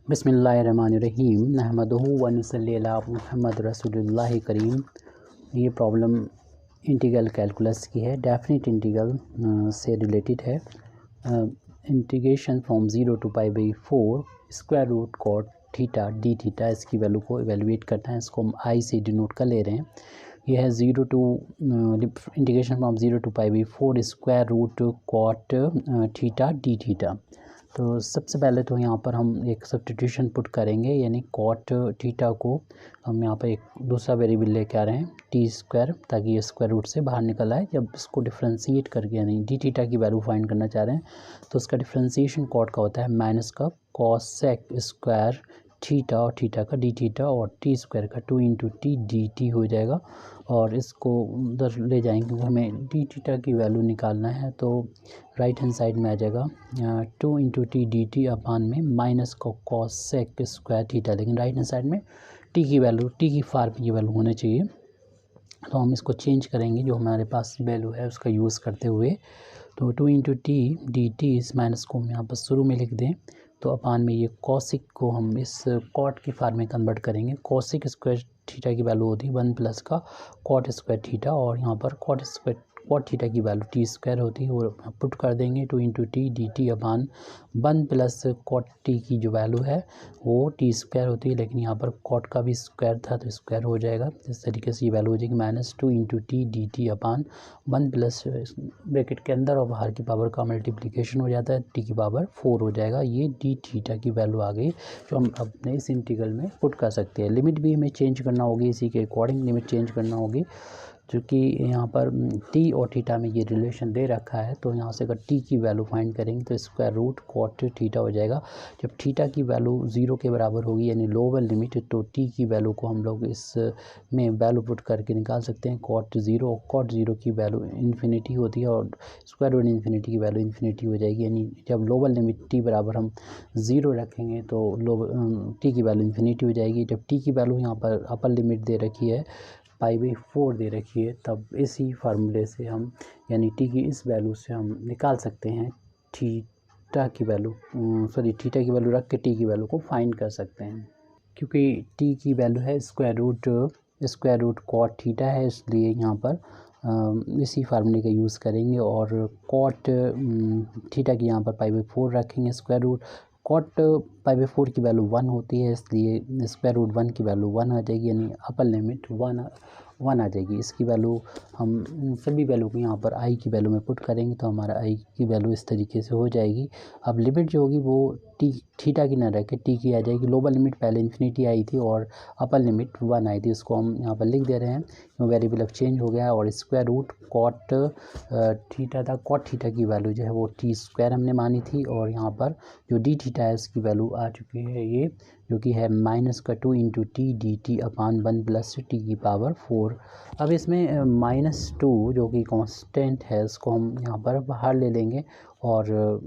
बिस्मिल्लाहिर्रहमानिर्रहीम नहमदुहु व नुसल्ली अला मुहम्मद रसूलुल्लाह करीम। ये प्रॉब्लम इंटीग्रल कैलकुलस की है, डेफिनेट इंटीग्रल से रिलेटेड है। Integration from 0 to π/4 square root cot theta d theta, इसकी वैल्यू को एवेलुएट करना है। इसको हम आई से डिनोट कर ले रहे हैं। यह है integration from 0 to π/4 square root cot theta d theta. तो सबसे पहले तो यहाँ पर हम एक सब्स्टिट्यूशन पुट करेंगे, यानी कॉट थीटा को हम यहाँ पर एक दूसरा वेरिएबल लेके आ रहे हैं टी स्क्वायर, ताकि ये स्क्वायर रूट से बाहर निकल आए। जब इसको डिफ्रेंशिएट करके यानी डी थीटा की वैल्यू फाइंड करना चाह रहे हैं तो उसका डिफ्रेंशिएशन कॉट का होता है माइनस का कॉसेक स्क्वायर थीटा और थीटा का डी थीटा और टी स्क्वायर का 2 × टी डी टी हो जाएगा। और इसको उधर ले जाएंगे क्योंकि हमें डी थीटा की वैल्यू निकालना है। तो राइट हैंड साइड में आ जाएगा 2 × टी डी टी अपान में माइनस का कॉसेक स्क्वायर थीटा, लेकिन राइट हैंड साइड में टी की वैल्यू, टी की फॉर्म की वैल्यू होनी चाहिए। तो हम इसको चेंज करेंगे, जो हमारे पास वैल्यू है उसका यूज़ करते हुए। तो 2 × टी डी टी, इस माइनस को हम यहाँ पर शुरू में लिख दें तो अपान में ये कॉसिक को हम इस कॉट की फॉर्म में कन्वर्ट करेंगे। कॉसिक स्क्वायर थीटा की वैल्यू होती है 1 प्लस का कॉट स्क्वायर थीटा, और यहाँ पर कॉट थीटा की वैल्यू टी स्क्वायर होती है, और पुट कर देंगे 2 × टी डी टी अपान 1 प्लस कॉट टी की जो वैल्यू है वो टी स्क्वायर होती है, लेकिन यहाँ पर कॉट का भी स्क्वायर था तो स्क्वायर हो जाएगा। इस तरीके से ये वैल्यू हो जाएगी माइनस 2 × टी डी टी अपान 1 प्लस ब्रैकेट के अंदर और बाहर की पावर का मल्टीप्लिकेशन हो जाता है, टी की पावर 4 हो जाएगा। ये डी थीटा की वैल्यू आ गई जो हम अपने इस इंटीग्रल में पुट कर सकते हैं। लिमिट भी हमें चेंज करना होगी, इसी के अकॉर्डिंग लिमिट चेंज करना होगी, क्योंकि यहाँ पर टी और थीटा में ये रिलेशन दे रखा है। तो यहाँ से अगर टी की वैल्यू फाइंड करेंगे तो स्क्वायर रूट कॉट थीटा हो जाएगा। जब थीटा की वैल्यू 0 के बराबर होगी यानी लोअर लिमिट, तो टी की वैल्यू को हम लोग इस में वैल्यू पुट करके निकाल सकते हैं कॉट 0, और कॉट 0 की वैल्यू इन्फिनिटी होती है और स्क्वायर रूट इन्फिनिटी की वैल्यू इन्फिनिटी हो जाएगी। यानी जब लोअर लिमिट टी बराबर हम 0 रखेंगे तो टी की वैल्यू इन्फिनिटी हो जाएगी। जब टी की वैल्यू यहाँ पर अपर लिमिट दे रखी है π/4 दे रखी है, तब इसी फार्मूले से हम यानी टी की इस वैल्यू से हम निकाल सकते हैं थीटा की वैल्यू, थीटा की वैल्यू रख के टी की वैल्यू को फाइंड कर सकते हैं। क्योंकि टी की वैल्यू है स्क्वायर रूट कॉट थीटा है, इसलिए यहाँ पर इसी फार्मूले का यूज़ करेंगे और कॉट थीटा की यहाँ पर π/4 रखेंगे। स्क्वायर रूट कॉट π/4 की वैल्यू 1 होती है, इसलिए स्क्वायर रूट 1 की वैल्यू 1 आ जाएगी, यानी अपर लिमिट 1 आ जाएगी। इसकी वैल्यू हम सभी वैल्यू को यहाँ पर आई की वैल्यू में पुट करेंगे तो हमारा आई की वैल्यू इस तरीके से हो जाएगी। अब लिमिट जो होगी वो थीटा की ना रह के टी की आ जाएगी। लोअर लिमिट पहले इन्फिनिटी आई थी और अपर लिमिट 1 आई थी, उसको हम यहाँ पर लिख दे रहे हैं। वेरिएबल अब चेंज हो गया है और स्क्वायर रूट कॉट थीटा था, कॉट थीटा की वैल्यू जो है वो टी स्क्वायर हमने मानी थी, और यहाँ पर जो डी थीटा है उसकी वैल्यू आ चुकी है ये, जो कि है माइनस का 2 × टी डी टी अपान 1 प्लस टी की पावर 4। अब इसमें -2 जो कि कांस्टेंट है उसको हम यहाँ पर बाहर ले लेंगे और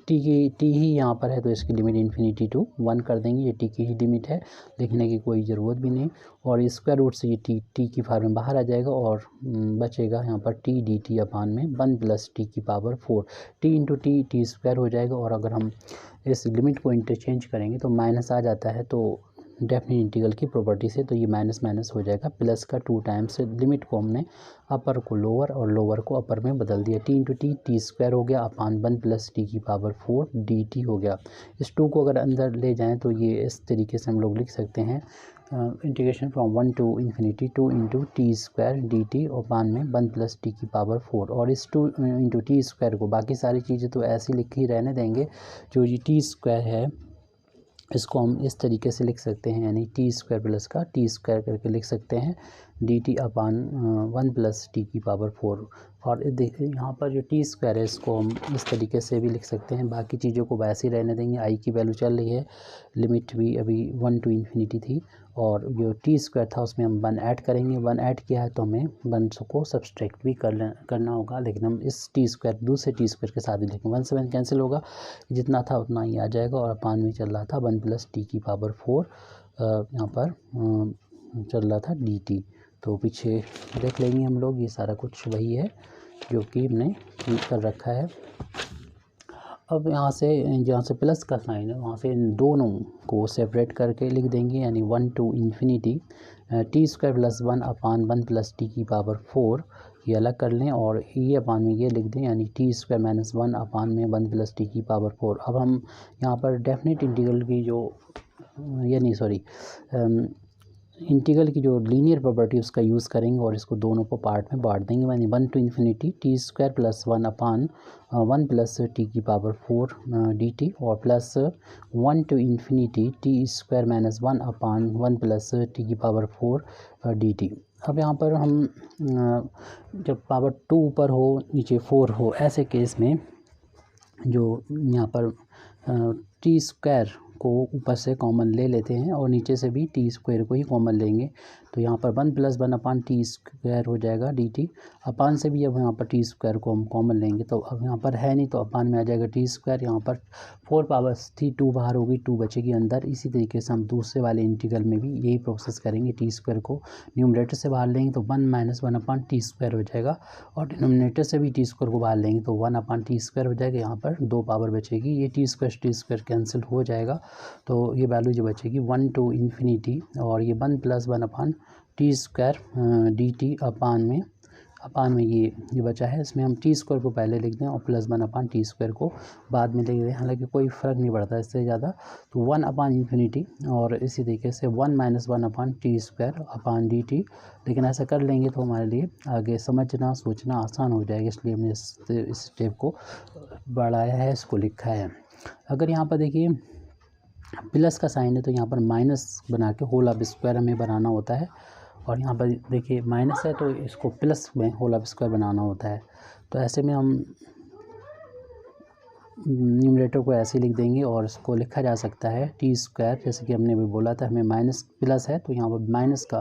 टी ही यहाँ पर है तो इसकी लिमिट इन्फिनिटी टू 1 कर देंगे। ये टी की ही लिमिट है, लिखने की कोई ज़रूरत भी नहीं। और स्क्वायर रूट से ये टी की फॉर्म में बाहर आ जाएगा और बचेगा यहाँ पर टी डी टी अपान में 1 प्लस टी की पावर 4। टी × टी स्क्वायर हो जाएगा, और अगर हम इस लिमिट को इंटरचेंज करेंगे तो माइनस आ जाता है, तो डेफिनेट इंटीग्रल की प्रॉपर्टी से तो ये माइनस माइनस हो जाएगा। प्लस का 2 टाइम्स लिमिट को हमने अपर को लोअर और लोअर को अपर में बदल दिया। टी × टी स्क्वायर हो गया अपान 1 प्लस टी की पावर 4 डी टी हो गया। इस 2 को अगर अंदर ले जाएं तो ये इस तरीके से हम लोग लिख सकते हैं integration from 1 to ∞ 2 × t square d t upon में 1 प्लस टी की पावर 4। और इस 2 × टी स्क्वायर को बाकी सारी चीज़ें तो ऐसी लिखी रहने देंगे। जो ये टी स्क्वायर है इसको हम इस तरीके से लिख सकते हैं, यानी टी स्क्वायर प्लस का टी स्क्वायर करके लिख सकते हैं डी टी अपान 1 प्लस टी की पावर 4। और देखिए यहाँ पर जो टी स्क्वायर है इसको हम इस तरीके से भी लिख सकते हैं। बाकी चीज़ों को वैसे ही रहने देंगे। आई की वैल्यू चल रही है, लिमिट भी अभी 1 to ∞ थी, और जो टी स्क्वायर था उसमें हम 1 ऐड करेंगे। 1 ऐड किया है तो हमें 1 को सब्सट्रैक्ट भी करना होगा, लेकिन हम इस टी स्क्वायर दूसरे टी स्क्वायर के साथ ही लिखेंगे। 1 से 1 कैंसिल होगा, जितना था उतना ही आ जाएगा, और अपान में चल रहा था 1 प्लस टी की पावर 4 यहाँ पर चल रहा था डी टी। तो पीछे देख लेंगे हम लोग, ये सारा कुछ वही है जो कि हमने कर रखा है। अब यहाँ से जहाँ से प्लस का साइन है वहाँ से इन दोनों को सेपरेट करके लिख देंगे, यानी 1 to infinity t square plus 1 upon 1 plus t की पावर 4, ये अलग कर लें और ये अपान में ये लिख दें, यानी टी स्क्वायर माइनस 1 अपान में 1 प्लस टी की पावर 4। अब हम यहाँ पर डेफिनेट इंटीग्रल की जो इंटीग्रल की जो लीनियर प्रॉपर्टी उसका यूज़ करेंगे और इसको दोनों को पार्ट में बांट देंगे, यानी 1 to infinity t square plus 1 upon 1 plus t की पावर 4 डी टी, और plus 1 to infinity t square minus 1 upon 1 plus t की पावर 4 डी टी। अब यहाँ पर हम जब पावर 2 ऊपर हो नीचे 4 हो, ऐसे केस में जो यहाँ पर टी स्क्वायर को ऊपर से कॉमन ले लेते हैं और नीचे से भी टी स्क्वायर को ही कॉमन लेंगे, तो यहाँ पर 1 प्लस 1 अपान टी स्क्वायर हो जाएगा डी टी। अपान से भी अब यहाँ पर टी स्क्वायर को हम कॉमन लेंगे, तो अब यहाँ पर है नहीं तो अपान में आ जाएगा टी स्क्वायर। यहाँ पर 4 पावर्स थी, 2 बाहर होगी, 2 बचेगी अंदर। इसी तरीके से हम दूसरे वाले इंटीग्रल में भी यही प्रोसेस करेंगे, टी स्क्वायर को न्यूमरेटर से बाहर लेंगे तो 1 माइनस 1 अपान टी स्क्वायर हो जाएगा, और डिनोमिनेटर से भी टी स्क्वायर को बाहर लेंगे तो 1 अपान टी स्क्वायर हो जाएगा। यहाँ पर 2 पावर बचेगी, ये टी स्क्वायर कैंसिल हो जाएगा, तो ये वैल्यू जो बचेगी 1 टू इन्फिनिटी, और ये 1 plus 1 upon t square d t upon में ये बचा है। इसमें हम टी स्क्वायर को पहले लिख दें और प्लस 1 अपान टी स्क्वायर को बाद में लिख दें, हालांकि कोई फ़र्क नहीं पड़ता इससे ज़्यादा। तो 1 अपान इन्फिनिटी और इसी तरीके से 1 minus 1 upon t square upon d t. लेकिन ऐसा कर लेंगे तो हमारे लिए आगे समझना सोचना आसान हो जाएगा, इसलिए हमने इस स्टेप को बढ़ाया है, इसको लिखा है। अगर यहाँ पर देखिए प्लस का साइन है तो यहाँ पर माइनस बना के होल ऑफ स्क्वायर हमें बनाना होता है, और यहाँ पर देखिए माइनस है तो इसको प्लस में होल ऑफ स्क्वायर बनाना होता है। तो ऐसे में हम न्यूमरेटर को ऐसे लिख देंगे और इसको लिखा जा सकता है टी स्क्वायर, जैसे कि हमने भी बोला था हमें माइनस प्लस है तो यहाँ पर माइनस का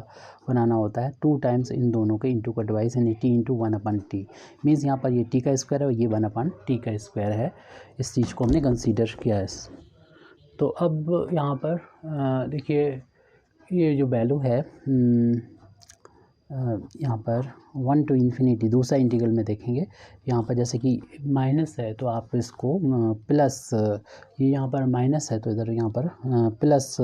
बनाना होता है 2 टाइम्स इन दोनों के इंटू का डिवाइस, यानी टी इंटू 1 अपन टी। मीन्स यहाँ पर ये टी का स्क्वायर है और ये 1 अपन टी का स्क्वायर है। इस चीज़ को हमने कंसीडर किया है। तो अब यहाँ पर देखिए ये जो वैल्यू है यहाँ पर 1 टू इन्फिनिटी दूसरा इंटीग्रल में देखेंगे, यहाँ पर जैसे कि माइनस है तो आप इसको प्लस, ये यहाँ पर माइनस है तो इधर यहाँ पर प्लस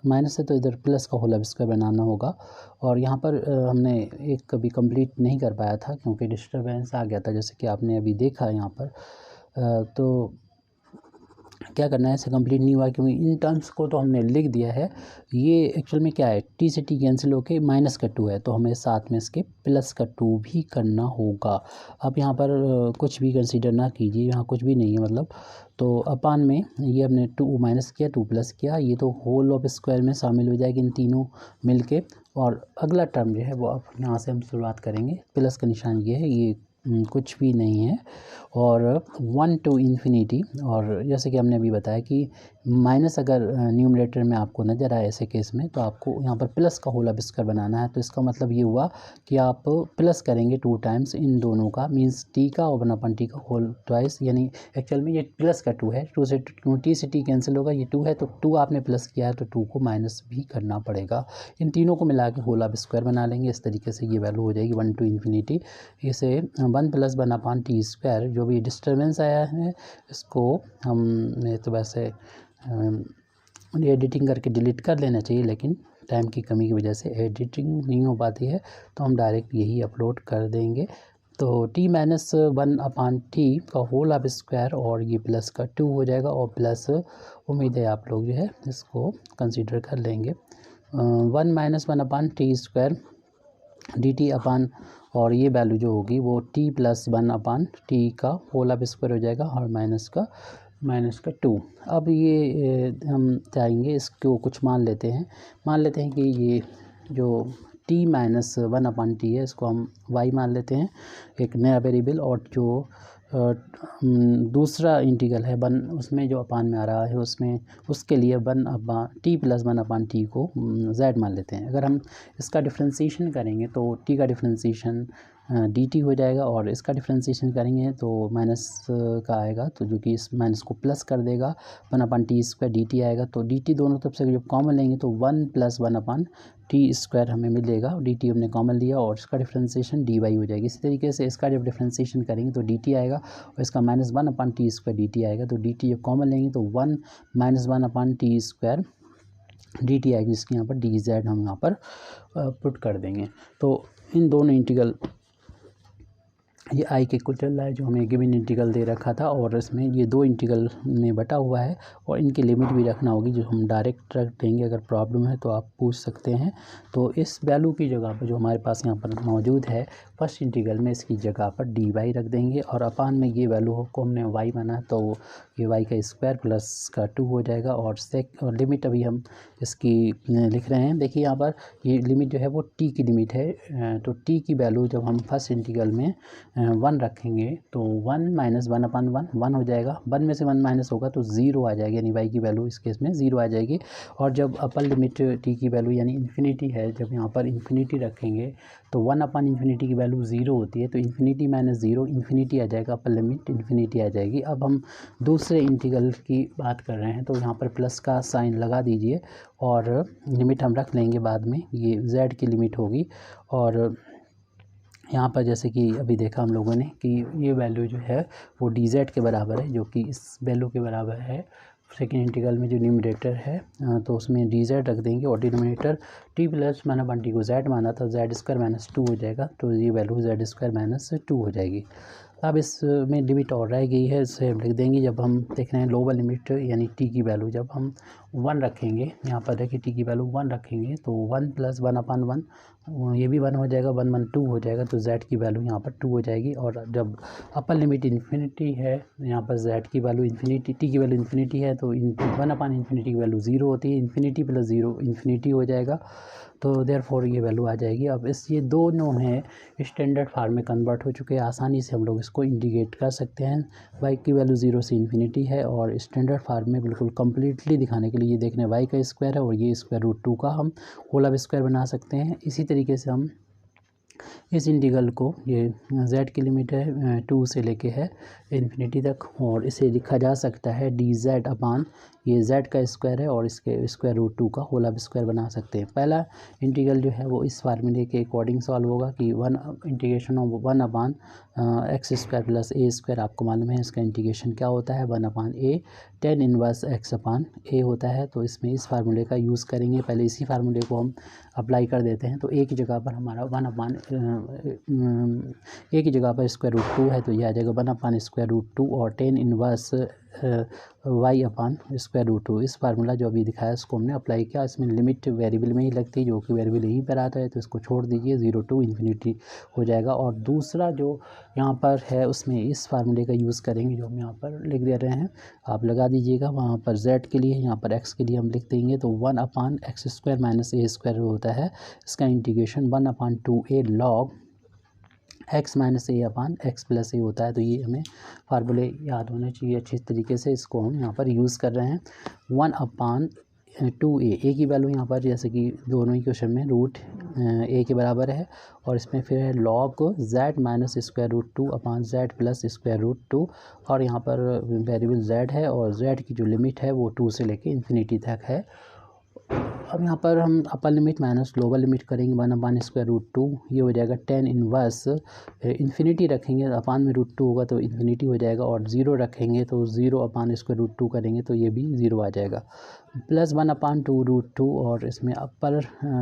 माइनस है तो इधर प्लस का होल ऑफ स्क्वायर बनाना होगा। और यहाँ पर हमने एक कभी कंप्लीट नहीं कर पाया था क्योंकि डिस्टर्बेंस आ गया था, जैसे कि आपने अभी देखा यहाँ पर। तो क्या करना है, इसे कंप्लीट नहीं हुआ क्योंकि इन टर्म्स को तो हमने लिख दिया है। ये एक्चुअल में क्या है, टी से टी कैंसिल होके माइनस का 2 है तो हमें साथ में इसके प्लस का 2 भी करना होगा। अब यहाँ पर कुछ भी कंसीडर ना कीजिए, यहाँ कुछ भी नहीं है मतलब। तो अपान में ये हमने 2 माइनस किया 2 प्लस किया, ये तो होल ऑफ स्क्वायर में शामिल हो जाएगी इन तीनों मिलके। और अगला टर्म जो है वो अब यहाँ से हम शुरुआत करेंगे। प्लस का निशान ये है, ये कुछ भी नहीं है। और 1 टू इन्फिनिटी, और जैसे कि हमने अभी बताया कि माइनस अगर न्यूमरेटर में आपको नज़र आए ऐसे केस में तो आपको यहाँ पर प्लस का होल ऑफ स्क्वायर बनाना है। तो इसका मतलब ये हुआ कि आप प्लस करेंगे 2 टाइम्स इन दोनों का, मींस टी का और 1 अपन टी का होल ट्वाइस, यानी एक्चुअल में ये प्लस का 2 है। टी से टी कैंसिल होगा, ये 2 है तो 2 आपने प्लस किया है तो 2 को माइनस भी करना पड़ेगा। इन तीनों को मिला के होल ऑफ स्क्वायर बना लेंगे। इस तरीके से ये वैल्यू हो जाएगी 1 टू इन्फिनिटी। इसे 1 प्लस 1 अपान टी स्क्वायर, जो भी डिस्टर्बेंस आया है इसको हम तो वैसे एडिटिंग करके डिलीट कर लेना चाहिए, लेकिन टाइम की कमी की वजह से एडिटिंग नहीं हो पाती है तो हम डायरेक्ट यही अपलोड कर देंगे। तो t माइनस 1 अपान टी का होल ऑफ स्क्वायर और ये प्लस का 2 हो जाएगा, और प्लस उम्मीद है आप लोग जो है इसको कंसीडर कर लेंगे 1 minus 1 upon t square d t अपान, और ये वैल्यू जो होगी वो t प्लस 1 अपान टी का होल ऑफ स्क्वायर हो जाएगा और माइनस का 2। अब ये हम चाहेंगे इसको कुछ मान लेते हैं कि ये जो t माइनस 1 अपान टी है इसको हम y मान लेते हैं, एक नया वेरिएबल। और जो दूसरा इंटीग्रल है 1, उसमें जो अपान में आ रहा है उसमें उसके लिए 1 upon T plus 1 upon T को z मान लेते हैं। अगर हम इसका डिफ्रेंशिएशन करेंगे तो t का डिफ्रेंशिएशन डी टी हो जाएगा, और इसका डिफ्रेंसिएशन करेंगे तो माइनस का आएगा, तो जो कि इस माइनस को प्लस कर देगा, 1/t² डी टी आएगा। तो डी टी दोनों तरफ से जब कॉमन लेंगे तो 1 + 1/t² हमें मिलेगा, डी टी हमने कॉमन लिया, और इसका डिफ्रेंसिएशन डी वाई हो जाएगी। इसी तरीके से इसका जब डिफ्रेंसिएशन करेंगे तो डी टी आएगा, और इसका -1/t² डी टी आएगा। तो डी टी जब कॉमन लेंगे तो 1 - 1/t² डी टी आएगी, जिसके यहाँ पर डी जेड हम यहाँ पर पुट कर देंगे। तो इन दोनों इंटीग्रल, ये आई के इक्वल चल रहा है जो हमें गिवन इंटीग्रल दे रखा था, और इसमें ये 2 इंटीग्रल में बटा हुआ है, और इनकी लिमिट भी रखना होगी जो हम डायरेक्ट रख देंगे। अगर प्रॉब्लम है तो आप पूछ सकते हैं। तो इस वैल्यू की जगह पर जो हमारे पास यहाँ पर मौजूद है फर्स्ट इंटीग्रल में, इसकी जगह पर डी वाई रख देंगे, और अपान में ये वैल्यू को हमने वाई माना तो ये वाई का स्क्वायर प्लस का 2 हो जाएगा। और लिमिट अभी हम इसकी लिख रहे हैं। देखिए यहाँ पर ये लिमिट जो है वो टी की लिमिट है। तो टी की वैल्यू जब हम फर्स्ट इंटीग्रल में 1 रखेंगे तो 1 - 1/1 1 हो जाएगा। 1 में से 1 माइनस होगा तो 0 आ जाएगी, यानी वाई की वैल्यू इस केस में 0 आ जाएगी। और जब अपर लिमिट टी की वैल्यू यानी इन्फिनिटी है, जब यहाँ पर इन्फिनिटी रखेंगे तो 1/∞ की वैल्यू 0 होती है, तो इन्फिनिटी माइनस 0 इन्फिनिटी आ जाएगा, अपर लिमिट इन्फिनिटी आ जाएगी। अब हम दूसरे इंटीग्रल की बात कर रहे हैं, तो यहाँ पर प्लस का साइन लगा दीजिए, और लिमिट हम रख लेंगे बाद में, ये z की लिमिट होगी। और यहाँ पर जैसे कि अभी देखा हम लोगों ने कि ये वैल्यू जो है वो डी जेड के बराबर है, जो कि इस वैल्यू के बराबर है। सेकेंड इंटीग्रल में जो न्यूमरेटर है तो उसमें डी जेड रख देंगे, और डिनोमिनेटर टी प्लस -1 को जेड माना था, z² - 2 हो जाएगा, तो ये वैल्यू z² - 2 हो जाएगी। अब इसमें लिमिट और रह गई है, इसे हम लिख देंगे। जब हम देख रहे हैं लोअर लिमिट यानी टी की वैल्यू जब हम 1 रखेंगे, यहाँ पर देखिए टी की वैल्यू 1 रखेंगे तो 1 + 1/1 ये भी 1 हो जाएगा, 1 1 2 हो जाएगा, तो z की वैल्यू यहाँ पर 2 हो जाएगी। और जब अपर लिमिट इन्फिनिटी है, यहाँ पर z की वैल्यू इन्फिनिटी, टी की वैल्यू इन्फिनिटी है, तो 1/∞ की वैल्यू 0 होती है, इन्फिनिटी प्लस 0 इन्फिनिटी हो जाएगा, तो देयरफॉर ये वैल्यू आ जाएगी। अब ये दोनों हैं स्टैंडर्ड फार्म में कन्वर्ट हो चुके हैं, आसानी से हम लोग इसको इंडिकेट कर सकते हैं। y की वैल्यू 0 से इन्फिनिटी है, और स्टैंडर्ड फार्म में बिल्कुल कंप्लीटली दिखाने के लिए ये देखने y का स्क्वायर है, और ये √2 का हम होल स्क्वायर बना सकते हैं। इसी तरीके से हम इस इंटीग्रल को, ये z की लिमिट है 2 से लेके है इन्फिनिटी तक, और इसे लिखा जा सकता है dz अपान ये z का स्क्वायर है, और इसके √2 का होल स्क्वायर बना सकते हैं। पहला इंटीग्रल जो है वो इस फार्मूले के अकॉर्डिंग सॉल्व होगा कि 1/(x² + a²) आपको मालूम है इसका इंटीग्रेशन क्या होता है, 1/a tan 1 x/a होता है। तो इसमें इस फार्मूले का यूज़ करेंगे, पहले इसी फार्मूले को हम अप्लाई कर देते हैं। तो a की जगह पर हमारा a की जगह पर √2 है, तो यह आ जाएगा 1/√2, और tan 1 y/√2। इस फार्मूला जो अभी दिखाया इसको हमने अप्लाई किया। इसमें लिमिट वेरिएबल में ही लगती है, जो कि वेरिएबल यहीं पर आता है, तो इसको छोड़ दीजिए, 0 to इन्फिनिटी हो जाएगा। और दूसरा जो यहाँ पर है उसमें इस फार्मूले का यूज़ करेंगे, जो हम यहाँ पर लिख दे रहे हैं, आप लगा दीजिएगा। वहाँ पर z के लिए, यहाँ पर x के लिए हम लिख देंगे, तो 1/(x² - a² होता है। इसका integration 1/2a log x - a/x + a होता है। तो ये हमें फार्मूले याद होने चाहिए अच्छी तरीके से, इसको हम यहाँ पर यूज़ कर रहे हैं। 1/2a, a की वैल्यू यहाँ पर जैसे कि दोनों ही क्वेश्चन में √a के बराबर है, और इसमें फिर है log z - √2/z + √2, और यहाँ पर वेरिएबल z है, और z की जो लिमिट है वो 2 से लेके इन्फिनिटी तक है। अब यहाँ पर हम upper limit minus lower limit करेंगे, 1/√2, ये हो जाएगा tan 1 इन्फिनिटी रखेंगे, अपान में √2 होगा तो इन्फिनिटी हो जाएगा, और 0 रखेंगे तो 0/√2 करेंगे तो ये भी 0 आ जाएगा, प्लस 1/2√2। और इसमें अपर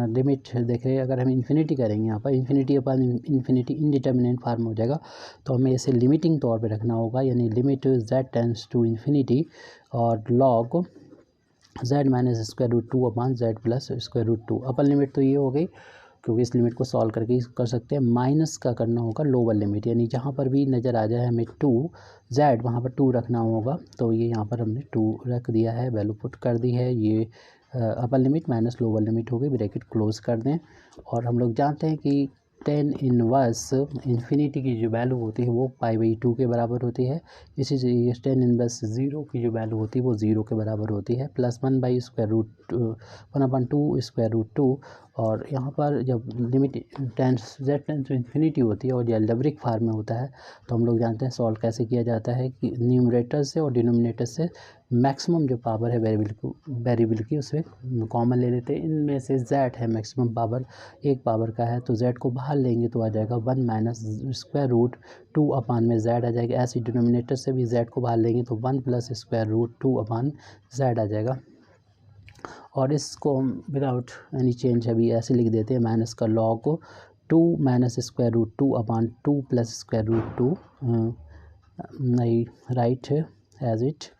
लिमिट देख रहे हैं, अगर हम इन्फिनिटी करेंगे, यहाँ पर इन्फिनिटी इनडिटर्मिनेट फार्म हो जाएगा, तो हमें इसे लिमिटिंग तौर पर रखना होगा, यानी limit z tends to infinity, और log z - √2/z + √2। Upper limit तो ये हो गई, क्योंकि इस लिमिट को सॉल्व करके कर सकते हैं। माइनस का करना होगा लोअर लिमिट, यानी जहाँ पर भी नज़र आ जाए हमें 2z, वहाँ पर 2 रखना होगा। तो ये यहाँ पर हमने 2 रख दिया है, वैल्यू पुट कर दी है। ये upper limit minus lower limit हो गई, ब्रैकेट क्लोज कर दें। और हम लोग जानते हैं कि tan 1 इन्फिनिटी की जो वैल्यू होती है वो π/2 के बराबर होती है। इसी से ये tan 1 0 की जो वैल्यू होती है वो 0 के बराबर होती है, प्लस 1/√2 और यहाँ पर जब limit tends z tends to infinity होती है और ये अलजेब्रिक फार्म में होता है तो हम लोग जानते हैं सॉल्व कैसे किया जाता है कि न्यूमरेटर से और डिनोमिनेटर से मैक्सिमम जो पावर है वेरिएबल की उसमें कॉमन ले लेते हैं। इनमें से z है मैक्सिमम पावर, एक पावर का है, तो z को बाहर लेंगे तो आ जाएगा 1 माइनस स्क्वायर रूट 2 अपान में z आ जाएगा। ऐसे डिनोमिनेटर से भी z को बाहर लेंगे तो 1 प्लस स्क्वायर रूट 2 अपान z आ जाएगा। और इसको हम विदाउट एनी चेंज अभी ऐसे लिख देते हैं, माइनस का log 2 minus square root 2 upon 2 plus square root 2 नहीं राइट एज इट।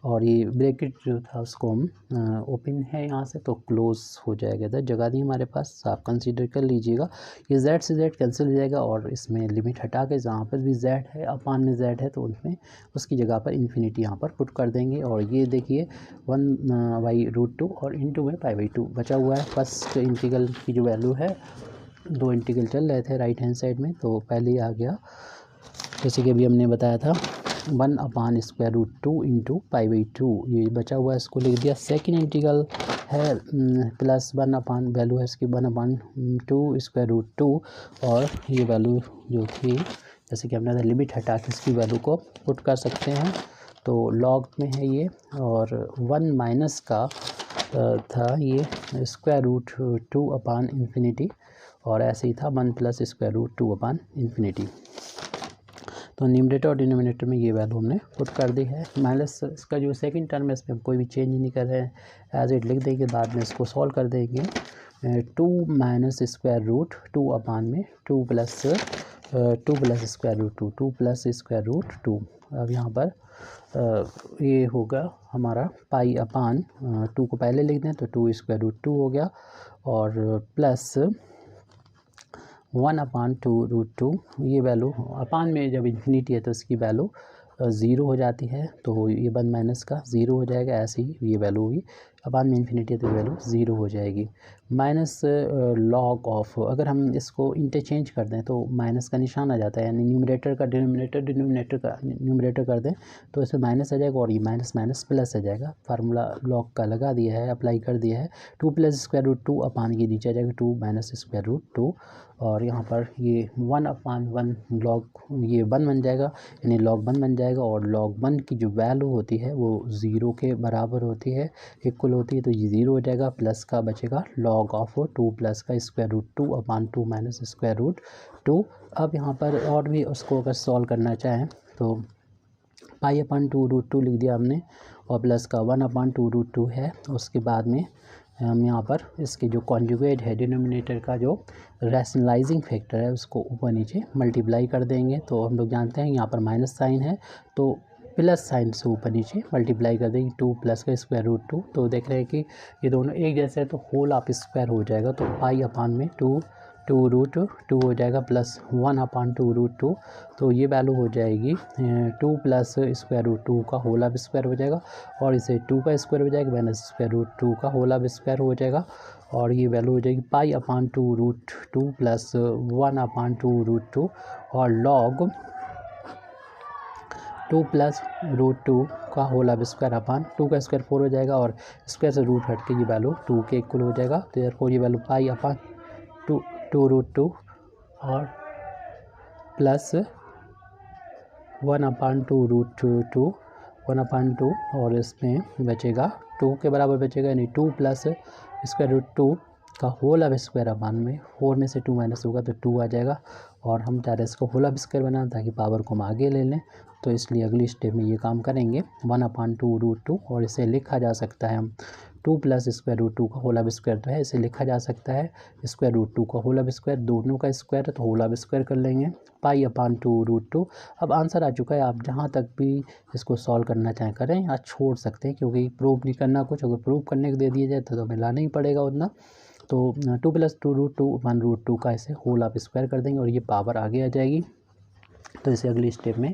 और ये ब्रैकेट जो था उसको हम ओपन है यहाँ से तो क्लोज हो जाएगा, इधर जगह नहीं हमारे पास, आप कंसीडर कर लीजिएगा। ये z से z कैंसिल हो जाएगा और इसमें लिमिट हटा के जहाँ पर भी z है अपान में z है तो उनमें उसकी जगह पर इन्फिनिटी यहाँ पर पुट कर देंगे। और ये देखिए 1/√2 और इंटू में π/2 बचा हुआ है। फर्स्ट इंटीग्रल की जो वैल्यू है, दो इंटीग्रल चल रहे थे राइट हैंड साइड में, तो पहले ही आ गया जैसे कि अभी हमने बताया था 1 अपान स्क्वायर रूट 2 इंटू π/2, ये बचा हुआ है इसको लिख दिया। सेकंड इंटीग्रल है प्लस 1 अपान वैल्यू है इसकी 1 अपान 2 स्क्वायर रूट 2 और ये वैल्यू जो थी जैसे कि हमने लिमिट हटा के इसकी वैल्यू को पुट कर सकते हैं तो लॉग में है ये। और 1 माइनस का था ये स्क्वायर रूट 2 अपान इन्फिनिटी और ऐसे ही था 1 प्लस स्क्वायर रूट 2 अपान इन्फिनिटी। तो न्यूमरेटर और डिनोमिनेटर में ये वैल्यू हमने पुट कर दी है। माइनस इसका जो सेकंड टर्म है इसमें हम कोई भी चेंज नहीं कर रहे हैं, एज इट लिख देंगे, बाद में इसको सॉल्व कर देंगे। 2 माइनस स्क्वायर रूट 2 अपान में 2 plus square root 2 plus square root 2। अब यहाँ पर ये होगा हमारा पाई अपान 2 को पहले लिख दें तो 2 स्क्वायर रूट 2 हो गया और प्लस 1 अपान 2√2। ये वैल्यू अपान में जब इन्फिनिटी है तो इसकी वैल्यू 0 हो जाती है तो ये 1 माइनस का 0 हो जाएगा। ऐसे ही ये वैल्यू भी अपान में इन्फिनिटी है तो वैल्यू 0 हो जाएगी। माइनस लॉग ऑफ, अगर हम इसको इंटरचेंज कर दें तो माइनस का निशान आ जाता है, यानी न्यूमरेटर का डिनोमिनेटर का न्यूमरेटर कर दें तो इसमें माइनस आ जाएगा और ये माइनस माइनस प्लस आ जाएगा। फार्मूला लॉग का लगा दिया है, अप्लाई कर दिया है। 2 प्लस स्क्वायर रूट 2 अपान के नीचे आ जाएगा 2 माइनस स्क्वायर रूट 2 और यहाँ पर ये 1 अपान 1 लॉग ये 1 बन जाएगा, यानी लॉग 1 बन जाएगा। और लॉग 1 की जो वैल्यू होती है वो 0 के बराबर होती है, इक्वल होती है, तो ये 0 हो जाएगा। प्लस का बचेगा लॉग ऑफ 2 प्लस का square root 2 upon 2 minus square root 2। अब यहाँ पर और भी उसको अगर सॉल्व करना चाहें तो पाई अपान 2√2 लिख दिया हमने और प्लस का 1 अपान 2√2 है। उसके बाद में हम यहाँ पर इसके जो कॉन्जुगेट है डिनोमिनेटर का जो रैशनलाइजिंग फैक्टर है उसको ऊपर नीचे मल्टीप्लाई कर देंगे। तो हम लोग जानते हैं यहाँ पर माइनस साइन है तो प्लस साइन से ऊपर नीचे मल्टीप्लाई कर देंगे 2 प्लस का स्क्वायर रूट 2। तो देख रहे हैं कि ये दोनों एक जैसे है तो होल ऑफ स्क्वायर हो जाएगा तो पाई अपान में 2√2 हो जाएगा प्लस 1 अपान 2√2। तो ये वैल्यू हो जाएगी 2 प्लस स्क्वायर रूट 2 का होल ऑफ स्क्वायर हो जाएगा और इसे 2 का स्क्वायर हो जाएगा माइनस स्क्वायर रूट 2 का होल ऑफ स्क्वायर हो जाएगा और ये वैल्यू हो जाएगी पाई अपान 2√2 प्लस 1 अपान 2√2 और लॉग 2 प्लस रूट 2 का होल ऑफ स्क्वायर अपान 2 का स्क्वायर 4 हो जाएगा और स्क्वायर से रूट हट के ये वैल्यू 2 के इक्वल हो जाएगा। तो देयरफॉर ये वैल्यू पाई अपान 2√2 और प्लस 1 अपान 2√2 1 अपान 2 और इसमें बचेगा 2 के बराबर बचेगा, यानी 2 प्लस स्क्वायर रूट 2 का होल ऑफ स्क्वायर अपान में 4 में से 2 माइनस होगा तो 2 आ जाएगा। और हम चाह रहे हैं इसको होल ऑफ स्क्वायर बनाना ताकि पावर को हम आगे ले लें, तो इसलिए अगली स्टेप में ये काम करेंगे 1 अपान 2√2 और इसे लिखा जा सकता है हम 2 प्लस स्क्वायर रूट 2 का होल ऑफ स्क्वायर तो है, इसे लिखा जा सकता है स्क्वायर रूट 2 का होल ऑफ स्क्वायर, दोनों का स्क्वायर है तो होल ऑफ स्क्वायर कर लेंगे पाई अपान 2√2। अब आंसर आ चुका है, आप जहाँ तक भी इसको सॉल्व करना चाहें करें या छोड़ सकते हैं क्योंकि प्रूव नहीं करना कुछ, अगर प्रूव करने को दे दिया जाए तो हमें लाना ही पड़ेगा उतना। तो 2 प्लस 2√2 1√2 का इसे होल ऑफ स्क्वायर कर देंगे और ये पावर आगे आ जाएगी। तो इसे अगली स्टेप में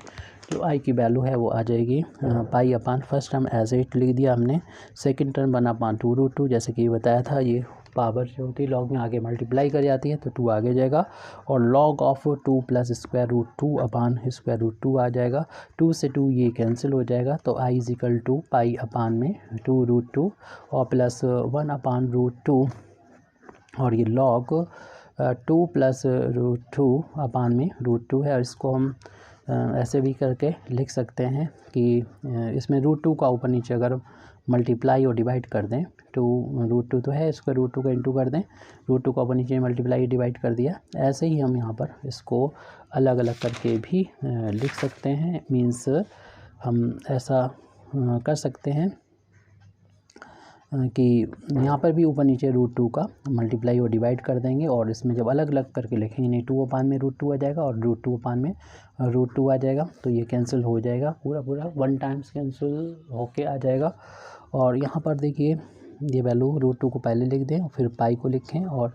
जो आई की वैल्यू है वो आ जाएगी पाई अपान, फर्स्ट टर्म एज इट लिख दिया हमने, सेकंड टर्म 1 अपान 2√2 जैसे कि बताया था, ये पावर जो होती है लॉग में आगे मल्टीप्लाई कर जाती है तो 2 आगे जाएगा और log of 2 plus square root 2 upon square root 2 आ जाएगा। 2 से 2 ये कैंसिल हो जाएगा तो I is equal to pi upon में 2√2 और प्लस 1 अपान रूट 2 और ये log 2 प्लस √2 अपान में √2 है। और इसको हम ऐसे भी करके लिख सकते हैं कि इसमें √2 का ऊपर नीचे अगर मल्टीप्लाई और डिवाइड कर दें, टू √2 तो है, इसको √2 का इंटू कर दें, √2 का ऊपर नीचे मल्टीप्लाई डिवाइड कर दिया। ऐसे ही हम यहाँ पर इसको अलग अलग करके भी लिख सकते हैं। मीन्स हम ऐसा कर सकते हैं कि यहाँ पर भी ऊपर नीचे √2 का मल्टीप्लाई और डिवाइड कर देंगे, और इसमें जब अलग अलग करके लिखेंगे नहीं 2 अपान में √2 आ जाएगा और √2 अपान में √2 आ जाएगा, तो ये कैंसिल हो जाएगा, पूरा 1 टाइम्स कैंसिल होके आ जाएगा। और यहाँ पर देखिए ये वैल्यू √2 को पहले लिख दें, फिर पाई को लिखें, और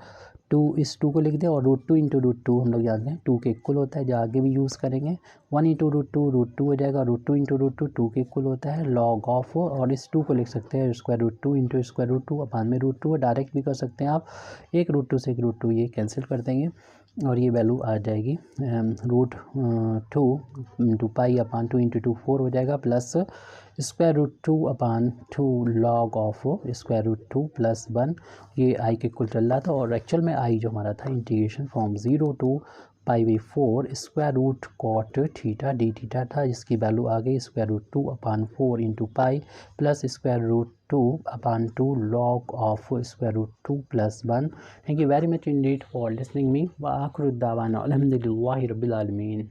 2 इस 2 को लिख दें, और √2 इंटू √2 हम लोग जानते हैं 2 के इक्वल होता है, जो आगे भी यूज़ करेंगे। 1 इंटू √2 हो जाएगा, √2 इंटू √2 2 के इक्वल होता है, लॉग ऑफ, और इस 2 को लिख सकते हैं √2 इंटू √2 अपान में √2, डायरेक्ट भी कर सकते हैं आप, एक √2 से एक √2 ये कैंसिल कर देंगे, और ये वैल्यू आ जाएगी √2 इंटू पाई अपान 2 इंटू 2 4 हो जाएगा, plus √2 upon 2 log of √2 plus 1, ये आई के इक्वल चल रहा था। और एक्चुअल में आई जो हमारा था integration from 0 to π/4 square root cot theta d theta था, जिसकी वैल्यू आ गई √2 upon 4 into pi plus √2 upon 2 log of √2 plus 1। Thank you very much indeed for listening me. व आखिर दावाना अल्हम्दुलिल्लाहि रब्बिल आलमीन।